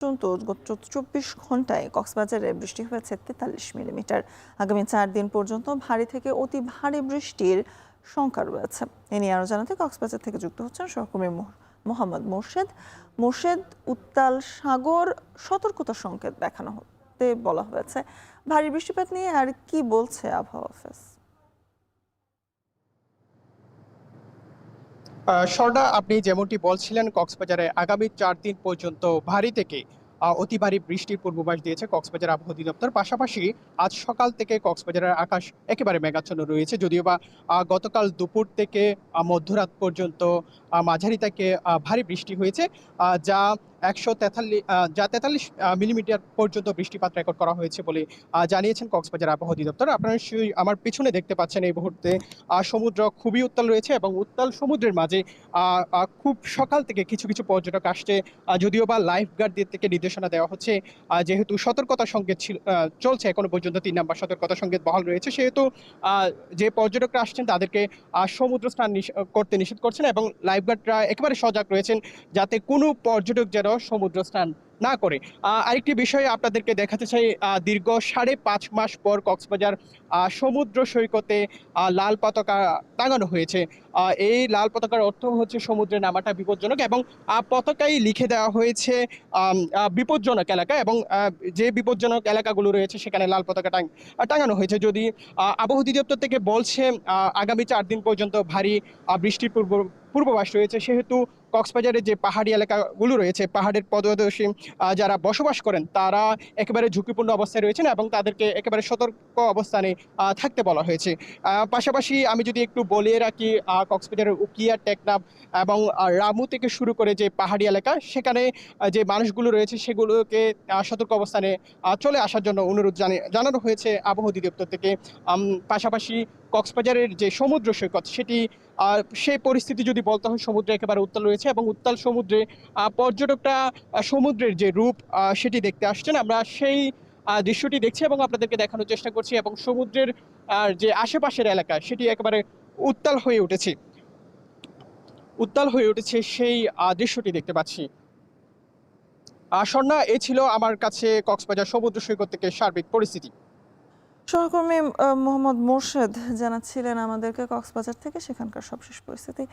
পর্যন্ত গত ২৪ ঘন্টায় কক্সবাজারে বৃষ্টি হয়েছে ৪৩ মিলিমিটার। আগামী ৪ দিন পর্যন্ত ভারী থেকে অতি ভারী বৃষ্টির শঙ্কা রয়েছে। এ নিয়ে আরো জানাতে কক্সবাজার থেকে যুক্ত হচ্ছেন সহকর্মী মোহাম্মদ মোর্শেদ। মোর্শেদ, উত্তাল সাগর সতর্কতা সংকেত দেখানো হতে বলা হয়েছে। ভারী বৃষ্টিপাত নিয়ে আর কি বলছে আবহাওয়া অফিস? স্বর্ণা, আপনি যেমনটি বলছিলেন, কক্সবাজারে আগামী ৪ দিন পর্যন্ত ভারী থেকে অতি ভারী বৃষ্টির পূর্বাভাস দিয়েছে কক্সবাজার আবহাওয়া অধিদপ্তর। পাশাপাশি আজ সকাল থেকে কক্সবাজারের আকাশ একেবারে মেঘাচ্ছন্ন রয়েছে, যদিও বা গতকাল দুপুর থেকে মধ্যরাত পর্যন্ত মাঝারি থেকে ভারী বৃষ্টি হয়েছে, যা ৪৩ মিলিমিটার পর্যন্ত বৃষ্টিপাত রেকর্ড করা হয়েছে বলে জানিয়েছেন কক্সবাজার আবহাওয়া অধিদপ্তর। আপনারা আমার পিছনে দেখতে পাচ্ছেন এই মুহূর্তে সমুদ্র খুবই উত্তাল রয়েছে এবং উত্তাল সমুদ্রের মাঝে খুব সকাল থেকে কিছু কিছু পর্যটক আসছে, যদিও বা লাইফ গার্ডদের থেকে নির্দেশনা দেওয়া হচ্ছে, যেহেতু সতর্কতা সংকেত চলছে এখনো পর্যন্ত ৩ নম্বর সতর্কতা সংকেত বহাল রয়েছে, সেহেতু যে পর্যটকরা আসছেন তাদেরকে সমুদ্র স্নান করতে নিষেধ করছেন এবং লাইফ গার্ডরা একেবারে সজাগ রয়েছেন যাতে কোনো পর্যটক যেন সমুদ্র স্নান না করে। আরেকটি বিষয় আপনাদেরকে দেখাতে চাই, দীর্ঘ ৫.৫ মাস পর কক্সবাজার সমুদ্র সৈকতে লাল পতাকা টাঙানো হয়েছে। এই লাল পতাকার অর্থ হচ্ছে সমুদ্রে নামাটা বিপজ্জনক এবং পতাকায় লিখে দেওয়া হয়েছে বিপজ্জনক এলাকা, এবং যে বিপজ্জনক এলাকাগুলো রয়েছে সেখানে লাল পতাকা টাঙানো হয়েছে। যদি আবহাওয়া অধিদপ্তর থেকে বলছে আগামী ৪ দিন পর্যন্ত ভারী বৃষ্টির পূর্বাভাস রয়েছে, সেহেতু কক্সবাজারের যে পাহাড়ি এলাকাগুলো রয়েছে, পাহাড়ের পদদেশে যারা বসবাস করেন তারা একেবারে ঝুঁকিপূর্ণ অবস্থায় রয়েছেন এবং তাদেরকে একেবারে সতর্ক অবস্থানে থাকতে বলা হয়েছে। পাশাপাশি আমি যদি একটু বলিয়ে রাখি, কক্সবাজারের উকিয়া, টেকনাফ এবং রামু থেকে শুরু করে যে পাহাড়ি এলাকা, সেখানে যে মানুষগুলো রয়েছে সেগুলোকে সতর্ক অবস্থানে চলে আসার জন্য অনুরোধ জানানো হয়েছে আবহাওয়া অধিদপ্তর থেকে। পাশাপাশি কক্সবাজারের যে সমুদ্র সৈকত সেটি সেই পরিস্থিতি যদি বলতে হয়, সমুদ্রে একেবারে উত্তাল রয়েছে এবং উত্তাল সমুদ্রে পর্যটকরা সমুদ্রের যে রূপ সেটি দেখতে আসছেন। আমরা সেই দৃশ্যটি দেখছি এবং আপনাদেরকে দেখানোর চেষ্টা করছি, এবং সমুদ্রের যে আশেপাশের এলাকা সেটি একেবারে উত্তাল হয়ে উঠেছে উত্তাল হয়ে উঠেছে সেই দৃশ্যটি দেখতে পাচ্ছি। স্বর্ণা, এ ছিল আমার কাছে কক্সবাজার সমুদ্র সৈকত থেকে সার্বিক পরিস্থিতি। সহকর্মী মোহাম্মদ মোর্শেদ জানাচ্ছিলেন আমাদেরকে কক্সবাজার থেকে সেখানকার সবশেষ পরিস্থিতি।